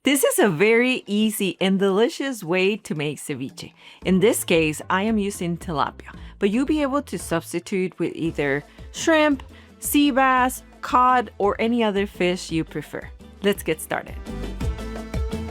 This is a very easy and delicious way to make ceviche. In this case, I am using tilapia, but you'll be able to substitute with either shrimp, sea bass, cod, or any other fish you prefer. Let's get started.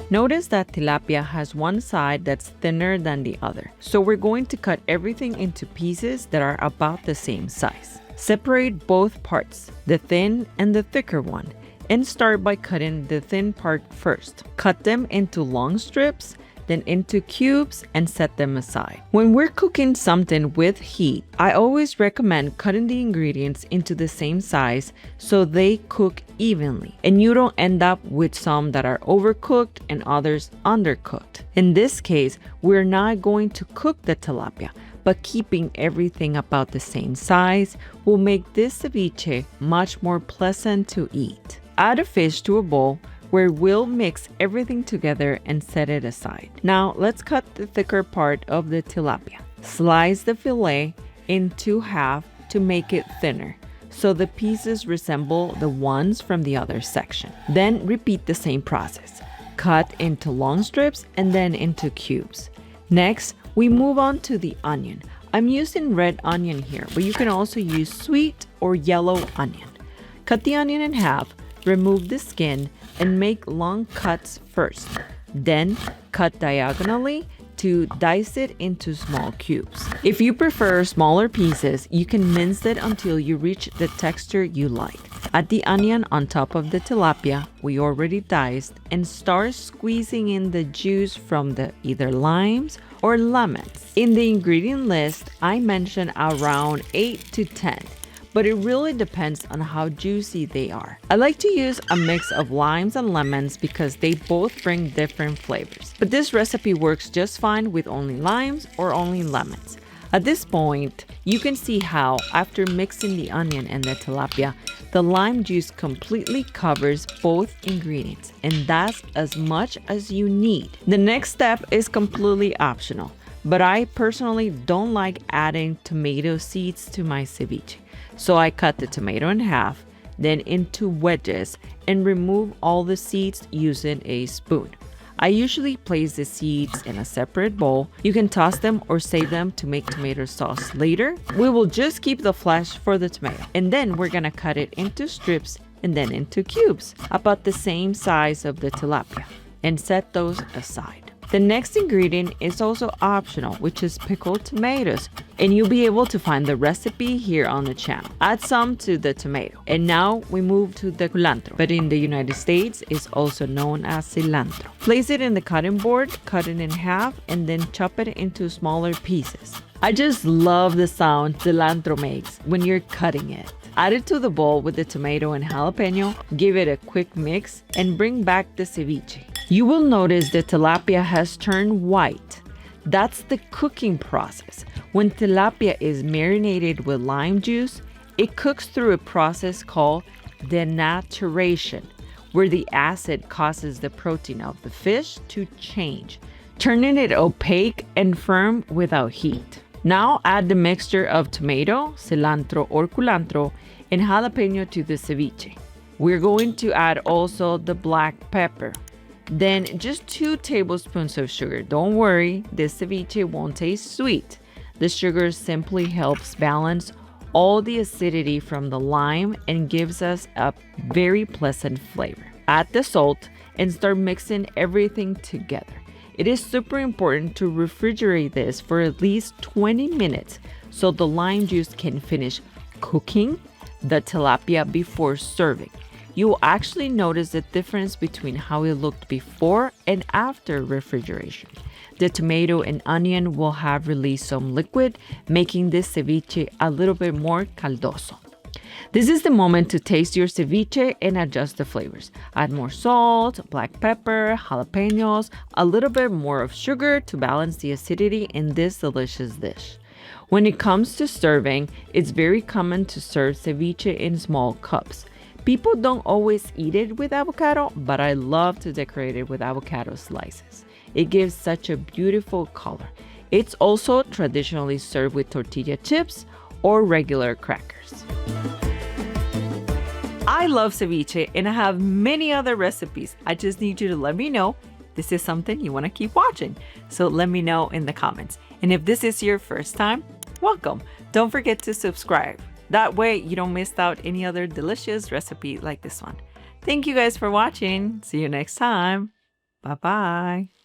Notice that tilapia has one side that's thinner than the other, so we're going to cut everything into pieces that are about the same size. Separate both parts, the thin and the thicker one, and start by cutting the thin part first. Cut them into long strips, then into cubes and set them aside. When we're cooking something with heat, I always recommend cutting the ingredients into the same size so they cook evenly and you don't end up with some that are overcooked and others undercooked. In this case, we're not going to cook the tilapia, but keeping everything about the same size will make this ceviche much more pleasant to eat. Add a fish to a bowl where we'll mix everything together and set it aside. Now let's cut the thicker part of the tilapia. Slice the fillet into half to make it thinner, so the pieces resemble the ones from the other section. Then repeat the same process. Cut into long strips and then into cubes. Next, we move on to the onion. I'm using red onion here, but you can also use sweet or yellow onion. Cut the onion in half, remove the skin, and make long cuts first. Then cut diagonally to dice it into small cubes. If you prefer smaller pieces, you can mince it until you reach the texture you like. Add the onion on top of the tilapia we already diced and start squeezing in the juice from the either limes or lemons. In the ingredient list, I mentioned around 8 to 10. But it really depends on how juicy they are. I like to use a mix of limes and lemons because they both bring different flavors. But this recipe works just fine with only limes or only lemons. At this point, you can see how, after mixing the onion and the tilapia, the lime juice completely covers both ingredients, and that's as much as you need. The next step is completely optional, but I personally don't like adding tomato seeds to my ceviche. So I cut the tomato in half, then into wedges, and remove all the seeds using a spoon. I usually place the seeds in a separate bowl. You can toss them or save them to make tomato sauce later. We will just keep the flesh for the tomato. And then we're gonna cut it into strips and then into cubes, about the same size of the tilapia, and set those aside. The next ingredient is also optional, which is pickled tomatoes, and you'll be able to find the recipe here on the channel. Add some to the tomato. And now we move to the culantro, but in the United States it's also known as cilantro. Place it in the cutting board, cut it in half, and then chop it into smaller pieces. I just love the sound cilantro makes when you're cutting it. Add it to the bowl with the tomato and jalapeno, give it a quick mix, and bring back the ceviche. You will notice the tilapia has turned white. That's the cooking process. When tilapia is marinated with lime juice, it cooks through a process called denaturation, where the acid causes the protein of the fish to change, turning it opaque and firm without heat. Now add the mixture of tomato, cilantro or culantro, and jalapeno to the ceviche. We're going to add also the black pepper. Then just 2 tablespoons of sugar. Don't worry, this ceviche won't taste sweet. The sugar simply helps balance all the acidity from the lime and gives us a very pleasant flavor. Add the salt and start mixing everything together. It is super important to refrigerate this for at least 20 minutes so the lime juice can finish cooking the tilapia before serving. You will actually notice the difference between how it looked before and after refrigeration. The tomato and onion will have released some liquid, making this ceviche a little bit more caldoso. This is the moment to taste your ceviche and adjust the flavors. Add more salt, black pepper, jalapenos, a little bit more of sugar to balance the acidity in this delicious dish. When it comes to serving, it's very common to serve ceviche in small cups. People don't always eat it with avocado, but I love to decorate it with avocado slices. It gives such a beautiful color. It's also traditionally served with tortilla chips or regular crackers. I love ceviche and I have many other recipes. I just need you to let me know this is something you want to keep watching. So let me know in the comments. And if this is your first time, welcome. Don't forget to subscribe. That way you don't miss out any other delicious recipe like this one. Thank you guys for watching. See you next time. Bye-bye.